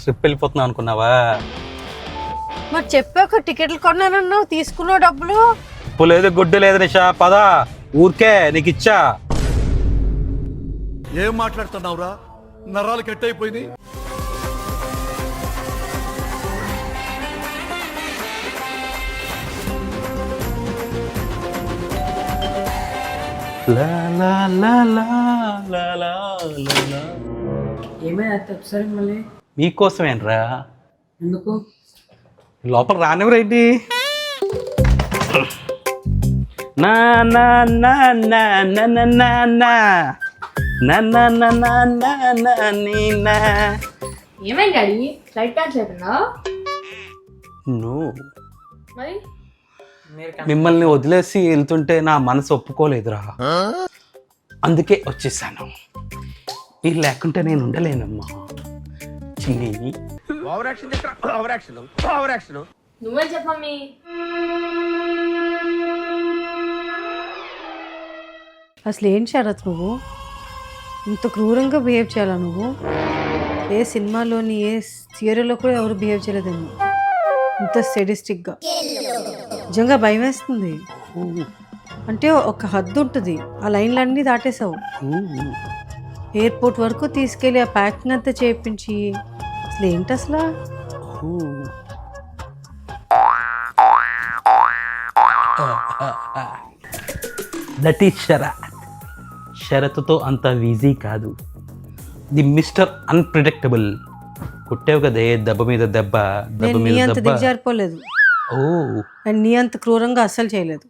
Trip వెళ్ళిపోతున్నావు అనుకున్నావా? మరి చెప్పాక టికెట్లు కొన్నానన్నావు, తీసుకున్నావు డబ్బులు. ఉప్పు లేదు గుడ్డు లేదు నిషా, పద ఊరికే నీకు ఇచ్చా. ఏం మాట్లాడుతున్నావురా? నరాలు కట్ అయిపోయింది. ఏమైనా మళ్ళీ మీకోసమేనరా. ఎందుకు లోపల రానివ్వరేంటి? నా నా నా నా నా నా నా నా నా నా నా నా నా నా నీ నా. ఏమైంది డాడీ? ఫ్లైట్ క్యాన్సిల్ అయిపోయిందా? మరి మిమ్మల్ని వదిలేసి వెళ్తుంటే నా మనసు ఒప్పుకోలేదురా, అందుకే వచ్చేసాను. మీరు లేకుంటే నేను ఉండలేనమ్మా చిన్ని. నువ్వే చెప్ప మమ్మీ. అసలు ఏం శరత్, నువ్వు ఇంత క్రూరంగా బిహేవ్ చేయాలా? నువ్వు ఏ సినిమాలోని ఏ సీరియల్లో కూడా ఎవరు బిహేవ్ చేయలేదేమో ఇంత సెడిస్టిక్గా. నిజంగా భయం వేస్తుంది. అంటే ఒక హద్దు ఉంటుంది, ఆ లైన్లన్నీ దాటేసావు. ఎయిర్పోర్ట్ వరకు తీసుకెళ్ళి ఆ ప్యాకింగ్ అంతా చేయించి అసలు ఏంటి అసలు? దట్ ఈస్ షరతుతో అంత ఈజీ కాదు. The mister unpredictable. కొట్టేవు కదే దెబ్బ మీద దెబ్బ, దెబ్బ నీ మీద అంత దెబ్బ. దిగజారిపోలేదు అండ్ నీ అంత క్రూరంగా అస్సలు చేయలేదు.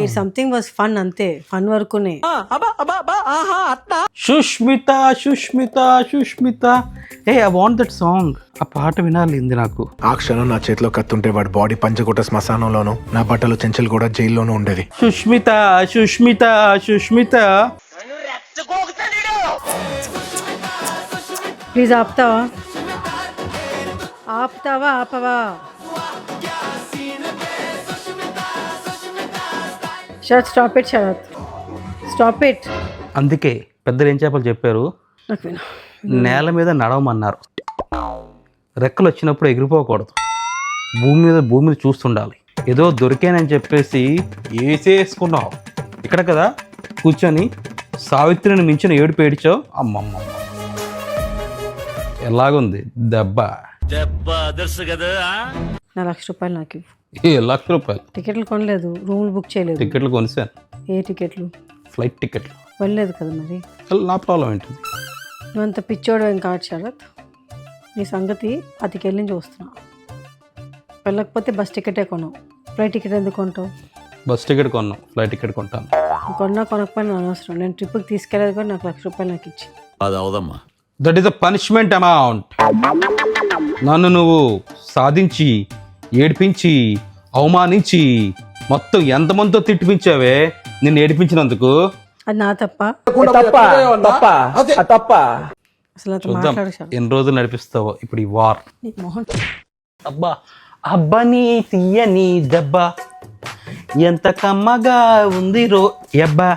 ఇట్ సంథింగ్ వాజ్ ఫన్, అంతే. ఫన్ వరకునే. Sushmita Sushmita Sushmita, hey I want that song. ఆ పాట వినాలి నాకు. ఆ క్షణం నా చేతిలో కత్తుంటే వాడి బాడీ పంచగుట్ట శ్మశానంలోను, నా బట్టలు చెంచలు కూడా జైల్లోనూ ఉండేది. సుష్మిత సుష్మిత సుష్మిత. ప్లీజ్ ఆపుతావా? ఆపవా? Sharat, stop it. Sharat, stop it. అందుకే పెద్దలు ఏం చేపలు చెప్పారు, నాకు విను. నేల మీద నడవమన్నారు. రెక్కలు వచ్చినప్పుడు ఎగిరిపోకూడదు, భూమి మీద చూస్తుండాలి. ఏదో దొరికానని చెప్పేసి వేసేసుకున్నావు. ఇక్కడ కదా కూర్చొని సావిత్రిని మించిన ఏడుపు ఏడిచావు. అమ్మమ్మ, ఎలాగుంది దెబ్బ? నా ₹1,00,000 నాకు ఇవ్వు. ₹1,00,000 టికెట్లు కొనలేదు, రూములు బుక్ చేయలేదు. టికెట్లు కొనిసాను. ఏ టికెట్లు? ఫ్లైట్ టికెట్లు. వెళ్ళలేదు కదా మరి. నా ప్రాబ్లం ఏంటి? నువ్వంత పిచ్చోడు ఏం కాదు శరత్. నీ సంగతి అతికెళ్ళి నుంచి చూస్తున్నా. వెళ్ళకపోతే బస్ టికెటే కొన్నావు, ఫ్లైట్ టికెట్ ఎందుకు కొంటావు? బస్ టికెట్ కొన్నాను, ఫ్లైట్ టికెట్ కొంటాను. కొనకపోయినా అనవసరం. నేను ట్రిప్కి తీసుకెళ్ళేది కూడా నాకు ₹1,00,000 నాకు ఇచ్చి. అది అవదమ్మా. That is a punishment amount. నన్ను నువ్వు సాధించి, ఏడిపించి, అవమానించి, మొత్తం ఎంతమందితో తిట్టిపించావే నిన్ను ఏడిపించినందుకు. అది నా తప్ప? అసలు నాతో చూద్దాం మాట్లాడు శరత్. ఎన్ని రోజులు నడిపిస్తావో ఇప్పుడు ఈ వార్. నీ మొహం. అబ్బా అబ్బని తీయని దెబ్బ, ఎంత కమ్మగా ఉంది రో యబ్బా.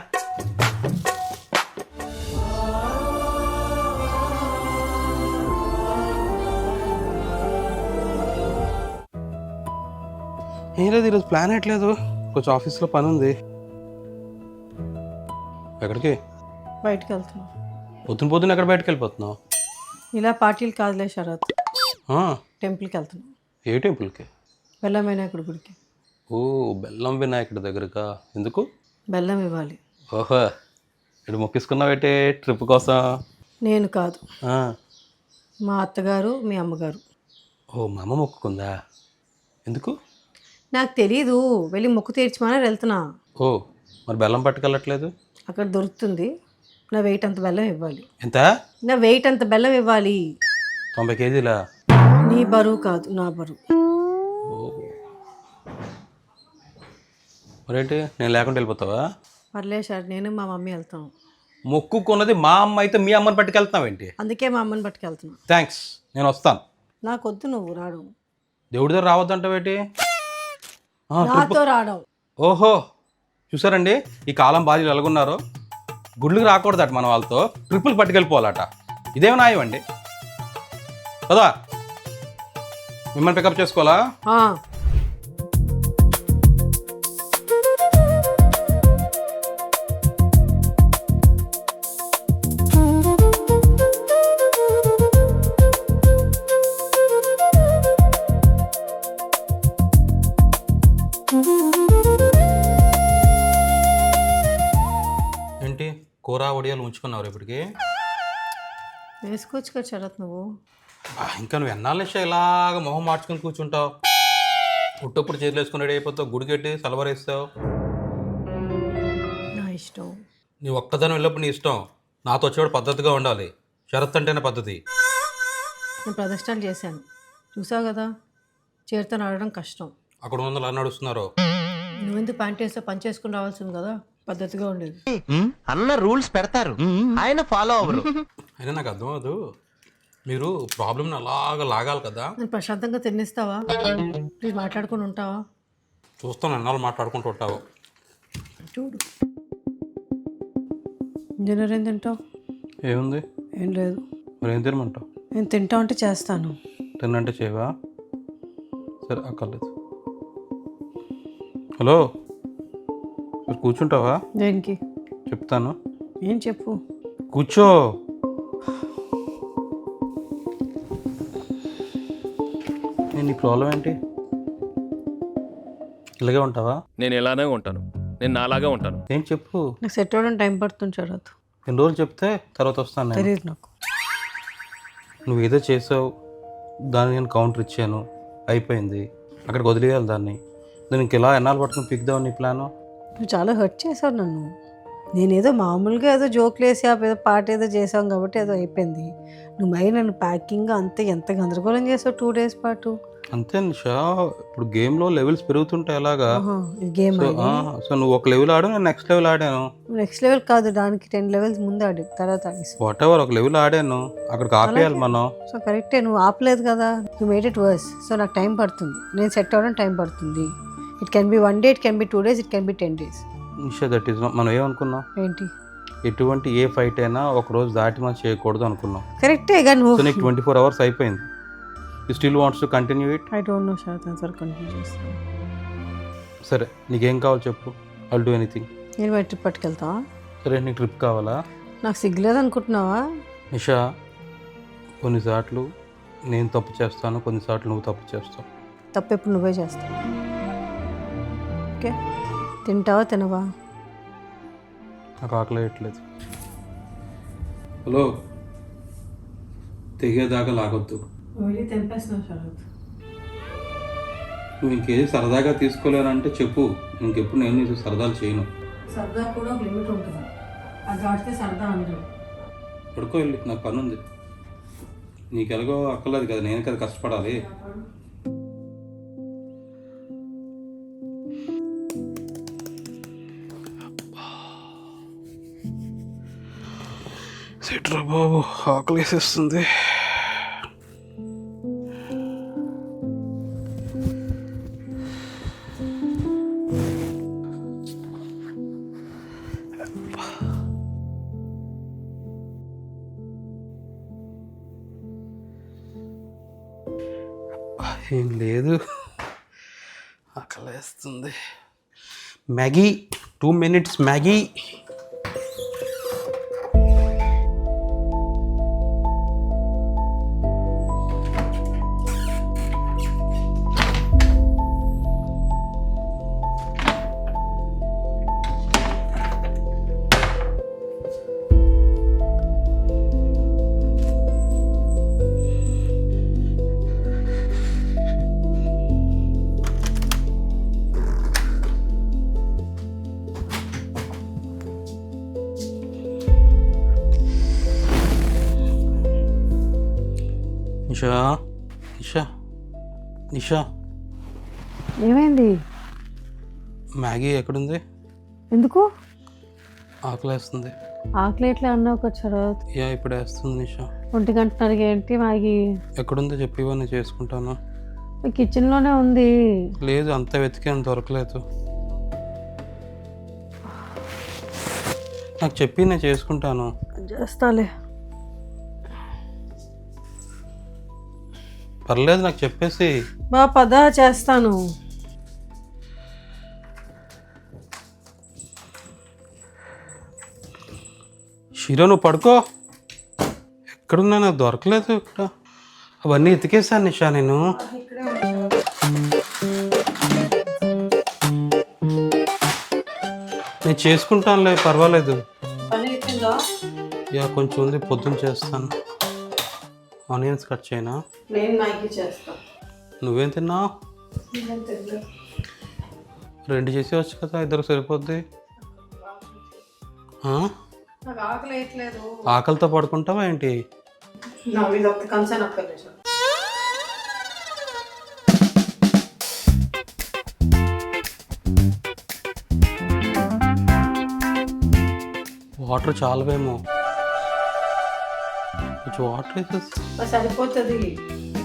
ఏం లేదు, ఈరోజు ప్లాన్ ఎట్లేదు, కొంచెం ఆఫీస్లో పని ఉంది. ఎక్కడికి? బయటకు వెళ్తున్నా. పొద్దున ఎక్కడ బయటకు వెళ్ళిపోతున్నావు? ఇలా పార్టీలు కాదులే శరత్, ఆ, టెంపుల్కి వెళ్తున్నా. ఏ టెంపుల్కి? బెల్లం వినాయకుడి గుడికి. ఓ, బెల్లం వినాయకుడి దగ్గరకా? ఎందుకు? బెల్లం ఇవ్వాలి. ఓహో, ఇటు మొక్కిసుకున్నావేంటి ట్రిప్ కోసం? నేను కాదు, ఆ, మా అత్తగారు, మీ అమ్మగారు. ఓ, మా అమ్మ మొక్కుకుందా? ఎందుకు? నాకు తెలీదు, వెళ్ళి మొక్కు తీర్చమని వెళ్తున్నా. ఓ, మరి బెల్లం పట్టుకెళ్ళట్లేదు? అక్కడ దొరుకుతుంది. నా వెయిట్ అంత బెల్లం ఇవ్వాలి. ఎంత? నా వెయిట్ అంత బెల్లం ఇవ్వాలి. 90 కేజీలా? నీ బరువు కాదు, నా బరువు. మరేంటి, నేను లేకుండా వెళ్ళిపోతావా? పర్లేదు సార్, నేను మా మమ్మీ వెళ్తాం. మొక్కుకున్నది మా అమ్మ అయితే మీ అమ్మని పట్టుకెళ్తున్నావేంటి? అందుకే మా అమ్మని పట్టుకెళ్తున్నా. థ్యాంక్స్, నేను వస్తాను. నాకొద్దు, నువ్వు రాడు. దేవుడి దగ్గర రావద్దంటావేంటి? నాతో రావడం. ఓహో, చూసారండి ఈ కాలం బాధ్యులు ఎలాగున్నారో. గుడ్లకు రాకూడదట మన వాళ్ళతో, ట్రిప్పులు పట్టుకెళ్ళిపోవాలట. ఇదేమో న్యాయం అండి కదా? మిమ్మల్ని పికప్ చేసుకోవాలా? ఆ, ఏంటి కూర ఒడియాలు ఉంచుకున్నావు రేపటికి? వేసుకోవచ్చు కదా శరత్ నువ్వు. ఇంకా నువ్వు ఎన్నాళ్ళ నుంచి ఇలాగ మొహం మార్చుకొని కూర్చుంటావు? పుట్టప్పుడు చేతులు వేసుకుని రెడీ అయిపోతావు, గుడికెట్టి సలవరేస్తావు. నా ఇష్టం. నీ ఒక్కదాని వెళ్ళినప్పుడు నీ ఇష్టం. నాతో వచ్చేవాడు పద్ధతిగా ఉండాలి. షరత్ అంటేనే పద్ధతి. నేను ప్రదర్శనలు చేశాను, చూసావు కదా. చేరితో నడవడం కష్టం. అక్కడ ముందు అలా నడుస్తున్నారు. నువ్వెందుకు ప్యాంట్ వేస్తే పని చేసుకుని రావాల్సింది కదా, పద్ధతిగా ఉండేది. అన్న రూల్స్ పెడతారు, ఆయన ఫాలో అవ్వరు. అయినా నాకు అర్థం అవ్వదు, మీరు ప్రాబ్లమ్ని అలాగ లాగాలి కదా. నేను ప్రశాంతంగా తినేస్తావా? ప్లీజ్ మాట్లాడుకొని ఉంటావా? చూస్తాను ఎన్నాళ్ళు మాట్లాడుకుంటూ ఉంటావు. చూడు, డిన్నర్ ఏం తింటావు? ఏముంది? ఏం లేదు. మరి ఏం తినమంటావు? నేను తింటా అంటే చేస్తాను. తిన్నంటే చేయవా? సరే అక్కర్లేదు. హలో, మీరు కూర్చుంటావా? దేనికి? చెప్తాను. ఏం చెప్పు. కూర్చో. నీ ప్రాబ్లం ఏంటి? ఇలాగే ఉంటావా? నేను ఎలానే ఉంటాను, నేను నాలాగా ఉంటాను. ఏం చెప్పు. నాకు సెట్ అవ్వడం టైం పడుతుంది శరత్. ఎన్ని రోజులు చెప్తే తర్వాత వస్తాను నేను. తెలియదు నాకు. నువ్వు ఏదో చేసావు, దాన్ని నేను కౌంటర్ ఇచ్చాను, అయిపోయింది. అక్కడికి వదిలేయాలి దాన్ని. నేను ఇంక ఇలా ఎన్నాళ్ళు పట్టుకుని పిక్దావు నీ ప్లాను. నువ్వు చాలా హర్ట్ చేసావు నన్ను. నేనేదో మామూలుగా ఏదో జోక్లు వేసి ఏదో పాట ఏదో చేసాం కాబట్టి ఏదో అయిపోయింది. నువ్వు మరి నన్ను ప్యాకింగ్ అంతే ఎంత గందరగోళం చేసావు 2 days పాటు. అంతే నిషా, ఇప్పుడు గేమ్లో లెవెల్స్ పెరుగుతుంటాయి అలాగా. గేమ్ సో నువ్వు ఒక లెవెల్ ఆడు, నేను నెక్స్ట్ లెవెల్ ఆడాను. నెక్స్ట్ లెవెల్ కాదు, దానికి 10 levels ముందు ఆడి తర్వాత ఆడేసి. వాట్ ఎవర్, ఒక లెవెల్ ఆడాను, అక్కడికి ఆపేయాలి మనం. సో కరెక్టే, నువ్వు ఆపలేదు కదా. You made it worse. So నాకు టైం పడుతుంది, నేను సెట్ అవ్వడం టైం పడుతుంది. It can be 1 day, it can be 2 days, it can be 10 days. Nisha, that is మనం ఏమనుకున్నాం? ఏంటి? ఎటువంటి ఏ ఫైట్ అయినా ఒక రోజు దాటి మనం చేయకూడదు అనుకున్నాం. కరెక్టే కానీ నువ్వు. సో నీకు 24 hours అయిపోయింది. You still wants to continue it? I don't know Sharath, answer continue చేస్తాను. సరే, నీకేం కావాలి చెప్పు, ఐల్ డూ ఎనీథింగ్. నేను మా ట్రిప్ పట్టుకెళ్తా. సరే, నీకు ట్రిప్ కావాలా? నాకు సిగ్గులేదు అనుకుంటున్నావా? నిషా, కొన్నిసార్లు నేను తప్పు చేస్తాను, కొన్నిసార్లు నువ్వు తప్పు చేస్తావు. తప్పు ఎప్పుడు నువ్వే చేస్తావు. ఓకే, తింటావా తినవా? నాకు ఆకలేయట్లేదు. హలో, తెగేదాకా లాగొద్దు. తెంపేస్తున్నావు శరత్. నువ్వు ఇంకేది సరదాగా తీసుకోలేనంటే చెప్పు, ఇంకెప్పుడు నేను నీకు సరదాలు చేయను. సరదా కూడా ఒక లిమిట్ ఉంటుంది, అది దాటితే సరదా అందరూ. పడుకో వెళ్ళి, నాకు పని ఉంది. నీకు ఎలాగో అక్కర్లేదు కదా, నేను కదా కష్టపడాలి. సెట్రా బాబు, ఆకలి వేసేస్తుంది. ఏం లేదు, ఆకలి వేస్తుంది. Maggi, 2 minutes Maggi. Nisha, Nisha, Nisha, ఏమైంది? మ్యాగీ ఎక్కడుంది? ఎందుకు? ఆకలి వేస్తుంది. ఆకలి ఎట్లా అన్నావు కదా శరత్. ఇప్పుడు వేస్తుంది నిషా. 1 గంటన్నరకి ఏంటి మ్యాగీ? ఎక్కడుందో చెప్పివా, నేను చేసుకుంటాను. కిచెన్లోనే ఉంది. లేదు, అంత వెతికాను, దొరకలేదు. నాకు చెప్పి నేను చేసుకుంటాను. చేస్తాలే. పర్లేదు నాకు చెప్పేసి. బా పద చేస్తాను. షీరో నువ్వు పడుకో. ఎక్కడున్నా నాకు దొరకలేదు ఇక్కడ. అవన్నీ ఎతికేసాను నిషా నేను. నేను చేసుకుంటానులే, పర్వాలేదు. పని అయిపోయిందా? యా కొంచెం ఉంది, పొద్దున్న చేస్తాను. ఆనియన్స్ కట్ చేయనా? నేను మ్యాగీ చేస్తాను. నువ్వేం తిన్నావు? 2 చేసేవచ్చు కదా, 2 సరిపోద్ది. నాకు ఆకలి వేయట్లేదు. ఆకలితో పడుకుంటావా ఏంటి? నా మీద ఒక కన్సర్న్ అక్కర్లేదు. వాటర్ చాలవేమో, కొంచెం వాటర్ వేసేసి. సరిపోతుంది.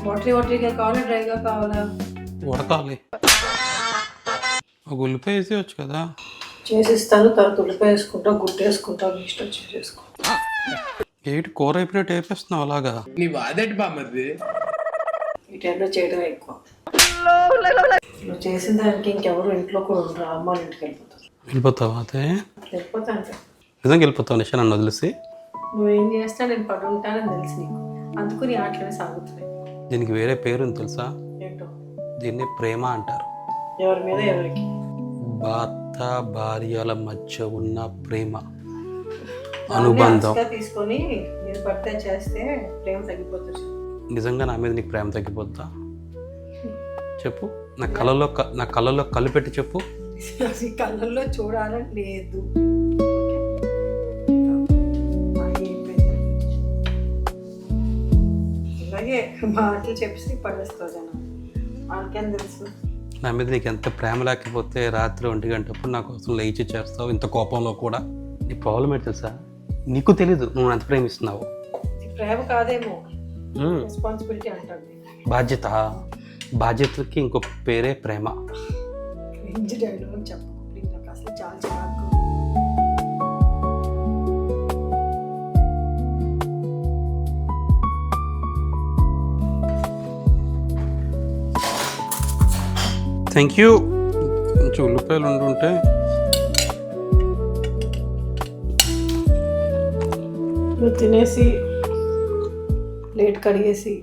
వాటరీగా కావాలా, డ్రైగా కావాలా? ఉడకాలి. ఒక ఉల్లిపాయ వేసేయచ్చు కదా. చేసిస్తాను. తర్వాత ఉల్లిపాయ వేసుకుంటా, గుడ్డు వేసుకుంటా, ఇష్టం చేసుకో. ఏంటి కూర అయిపోయినట్టు వేపేస్తున్నావు అలాగా? నీ వాదేటి బామ్మది. ఈ టైంలో చేయడం ఎక్కువ. నువ్వు చేసిన దానికి ఇంకెవరు ఇంట్లో కూడా ఉండరు. అమ్మ వాళ్ళ ఇంటికి వెళ్ళిపోతారు. వెళ్ళిపోతావా? అదే వెళ్ళిపోతా అంటే నిజంగా వెళ్ళిపోతావు నిషా నన్ను వదిలేసి? నువ్వేం చేస్తా నేను పడి ఉంటానని తెలుసు నీకు. అందుకు నీ ఆటలనే సాగుతున్నాయి. దీనికి వేరే పేరు ఉంది తెలుసా? ఏంటో? దీన్ని ప్రేమ అంటారు. ఎవరి మీద ఎవరికి? భర్త భార్యల మధ్య ఉన్న ప్రేమ అనుబంధం తీసుకొని మీరు పడితే చేస్తే ప్రేమ తగ్గిపోతుంది. నిజంగా నా మీద నీకు ప్రేమ తగ్గిపోద్దా? చెప్పు. నా కళ్ళల్లో కళ్ళు పెట్టి చెప్పు. కళ్ళల్లో చూడాలని లేదు. అలాగే మాటలు చెప్పి పడేస్తావు జనం. వాళ్ళకేం తెలుసు? నా మీద నీకు ఎంత ప్రేమ లేకపోతే రాత్రి 1 గంటప్పుడు నా కోసం లేచి చేస్తావు ఇంత కోపంలో కూడా. నీ ప్రాబ్లం ఏంటి తెలుసా? నీకు తెలీదు నువ్వు ఎంత ప్రేమిస్తున్నావు. ప్రేమ కాదేమో, రెస్పాన్సిబిలిటీ అంటారు. బాధ్యతకి ఇంకో పేరే ప్రేమ. చెప్పు నాకు అసలు చాలా చాలా. Thank you. కొంచెం ఉల్లిపాయలు ఉండుంటే. నువ్వు తినేసి ప్లేట్ కడిగేసి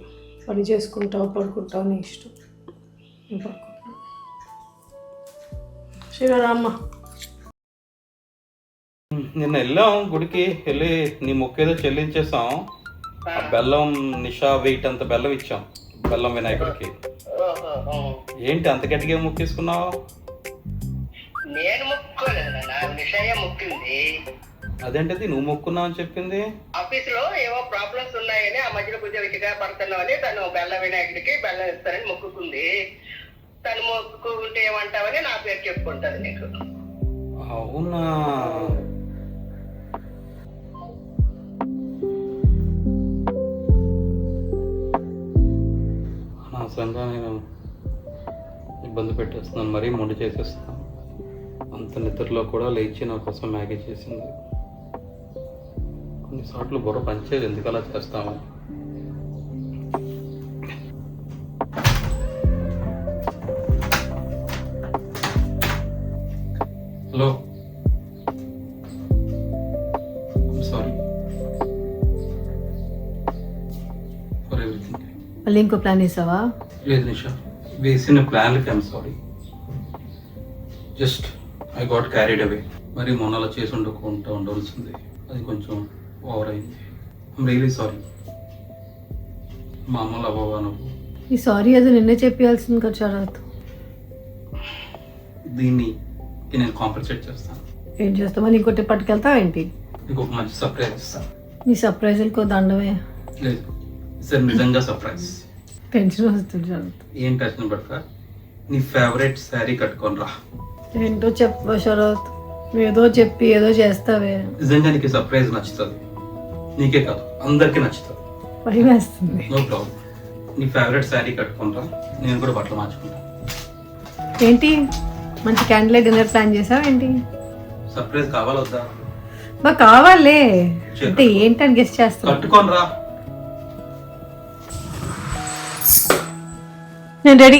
పని చేసుకుంటావు, పడుకుంటావు, నీ ఇష్టం. నేను పడుకుంటాను. శ్రీరామ్మ నిన్న వెళ్ళాం గుడికి. వెళ్ళి నీ మొక్కేదో చెల్లించేసాం. ఆ బెల్లం నిషా వెయిట్ అంత బెల్లం ఇచ్చాం బెల్లం వినాయకుడికి. ఏంటి అంత గట్టిగా మొక్కేసుకున్నావు? నేను మొక్కుకోలేదు, నా విషయం మొక్కింది. అదేంటది నువ్వు మొక్కున్నావు అని చెప్పింది? ఆఫీస్ లో ఏవో ప్రాబ్లమ్స్ ఉన్నాయని ఆ మధ్యలో కొంచెం ఇటుగా పడుతున్నావు అని తను బెల్ల వినాయకుడికి బెల్లం ఇస్తానని మొక్కుకుంది. తను మొక్కుకుంటే ఏమంటావని నా పేరు చెప్పుకుంటది నీకు. అవునా? అనవసరంగా నేను ఇబ్బంది పెట్టేస్తున్నాను, మరీ మొండి చేసేస్తున్నాను. అంత నిద్రలో కూడా లేచి నా కోసం మ్యాగీ చేసింది. కొన్నిసార్లు బుర్ర పనిచేది, ఎందుకు అలా చేస్తాము. Hello, sorry for everything. మళ్ళీ ఇంకో ప్లాన్ వేసావా? లేదు నిషా, వేసిన ప్లాన్లకి I'm sorry. Just I got carried away. మరి మొన్న అలా చేసి ఉండవలసింది. అది కొంచెం ఓవర్ అయింది. I'm really sorry. మా అమ్మలు అవ్వవా నువ్వు? ఈ సారీ అది నిన్నే చెప్పాల్సింది కదా శరత్. దీన్ని నేను కాంపన్సేట్ చేస్తాను. ఏం చేస్తావా? ఇంకోటి పట్టుకెళ్తావా ఏంటి? నీకు ఒక మంచి సర్ప్రైజ్ ఇస్తాను. నీ సర్ప్రైజులకో దండమే. లేదు సార్, నిజంగా సర్ప్రైజ్. టెన్షన్ వస్తుంది శరత్. ఏం టెన్షన్ పడతా, నీ ఫేవరెట్ శారీ కట్టుకొని రా. ఏంటో చెప్పవా శరత్? నువ్వు ఏదో చెప్పి ఏదో చేస్తావే. నిజంగా నీకు సర్ప్రైజ్ నచ్చుతుంది. నీకే కాదు అందరికీ నచ్చుతుంది. భయం వేస్తుంది. No problem. నీ ఫేవరెట్ శారీ కట్టుకొని రా, నేను కూడా బట్టలు మార్చుకుంటాను. ఏంటి మంచి క్యాండిల్ డిన్నర్ ప్లాన్ చేసావా ఏంటి? సర్ప్రైజ్ కావాలా వద్దా? బా కావాలే. అంటే ఏంటని గెస్ట్ చేస్తావు? కట్టుకొని రా. నేను రెడీ.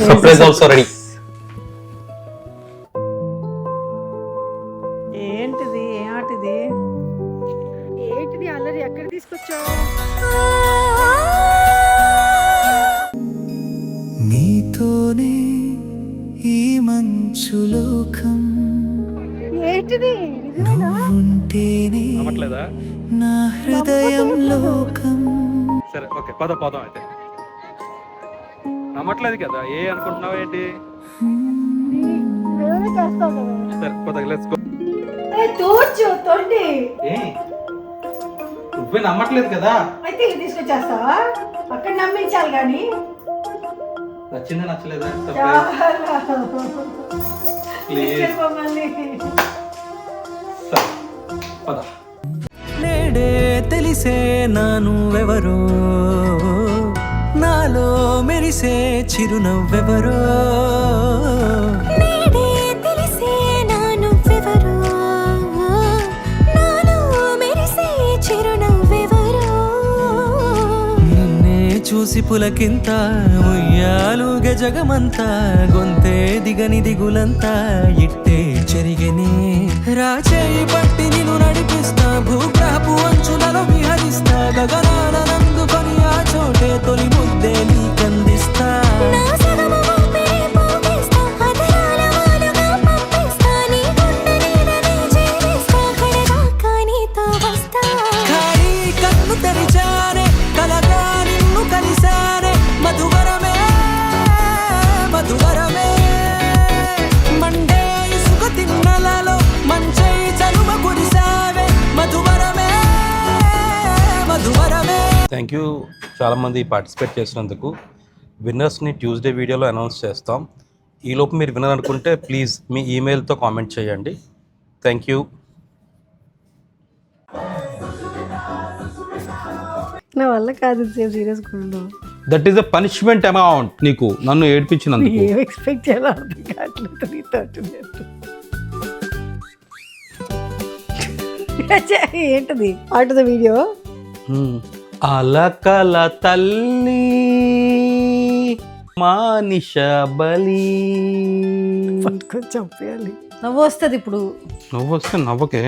Surprise also ready. ఏంటిది? ఏ ఆటిది? ఏంటిది అల్లరి? ఎక్కడ తీసుకొచ్చావు? నీతోనే ఈ మంచు లోకం ఏంటిది? ఉంటేనే నమ్మట్లేదా? నా హృదయం లోకం. సరే ఓకే పోదాం అయితే. నమ్మట్లేదు కదా, ఏ అనుకుంటున్నావు ఏంటి? సరే పోదా, లెట్స్ గో. ఏ నువ్వే నమ్మట్లేదు కదా? అయితే ఇది తీసుకొచ్చేస్తావా? అక్కడ నమ్మించాలి కానీ. నచ్చిందా నచ్చలేదా? సరే పద. నేడే తెలిసే నా నువ్వెవరో, నాలో మెరిసే చిరునవ్వెవరో. నేడే తెలిసే నా నువ్వెవరో, నాలో మెరిసే చిరునవ్వెవరో. నిన్నే చూసి పులకింత ఉయ్యాలుగే జగమంతా, గొంతే దిగని దిగులంతా ఇట్టే చెరిగని. రాచేయి పట్టి నిన్ను నడిపిస్తా, భూగ్రహపు అంచులలో విహరిస్తా, గగనాల నందుకొని ఆ చోటే తొలి ముద్దే నీకందిస్తా. నా సగము ఊపిరి పోగేస్తా, అధరాల వాలుగా పంపిస్తా, నీ గుండె నీడనే జీవిస్తా, కడదాకా నీతో వస్తా. ఖాళీ కన్ను తెరిచానే, కలగా నిన్ను కలిసానే, మధువరమే మధువరమే. మండే ఇసుక తిన్నలలో మంచై చలువ కురిసావే, మధువరమే మధువరమే. థ్యాంక్ యూ చాలామంది పార్టిసిపేట్ చేసినందుకు. విన్నర్స్ని ట్యూస్డే వీడియోలో అనౌన్స్ చేస్తాం. ఈలోపు మీరు విన్నర్ అనుకుంటే ప్లీజ్ మీ ఈమెయిల్తో కామెంట్ చేయండి. Thank you. నా వల్ల కాదు సేమ్ సీరియస్ కూడా. That is the punishment amount నీకు నన్ను ఏడ్పించినందుకు. ఏం ఎక్స్పెక్ట్ చేయాలో అర్థం కావట్లేదు నీతో అటు. ఏంటది ఆటద వీడియో? అలకల తల్లి మానిష బలి. పట్టుకొని చంపేయాలి. నవ్వు వస్తుంది ఇప్పుడు. నువ్వు వస్తే నవ్వకే.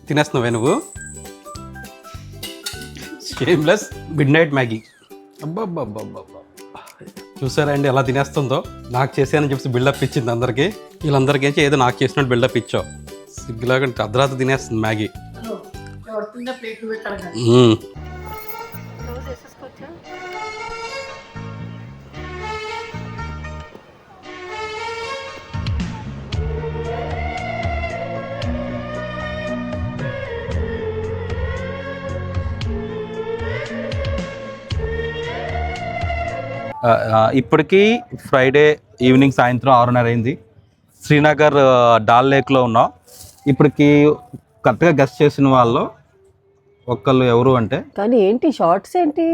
తినేస్తున్నావే నువ్వు? Shameless midnight Maggi. అబ్బబ్బబ్బబ్బబ్బా, చూసారా అండి ఎలా తినేస్తుందో? నాకు చేసానని చెప్పి బిల్డప్ ఇచ్చింది అందరికీ. వీళ్ళందరికీ ఏం ఏదో నాకు చేసినట్టు బిల్డప్ ఇచ్చావు. సిగ్గులాగా అర్ధరాత్రి తినేస్తుంది మ్యాగీ. ఇప్పటికీ ఫ్రైడే ఈవినింగ్ సాయంత్రం 6:30 అయింది. శ్రీనగర్ డాల్ లేక్లో ఉన్నాం. ఇప్పటికి కరెక్ట్గా గెస్ట్ చేసిన వాళ్ళు ఒక్కళ్ళు ఎవరు అంటే, కానీ ఏంటి షార్ట్స్ ఏంటి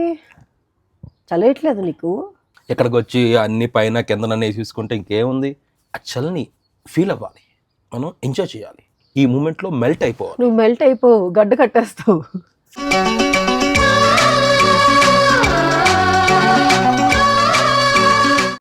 చదివట్లేదు నీకు? ఇక్కడికి వచ్చి అన్ని పైన కింద నన్ను వేసేసుకుంటే ఇంకేముంది? ఆ చల్ని ఫీల్ అవ్వాలి, మనం ఎంజాయ్ చేయాలి, ఈ మూమెంట్లో మెల్ట్ అయిపోవాలి. నువ్వు మెల్ట్ అయిపోవు, గడ్డ కట్టేస్తావు.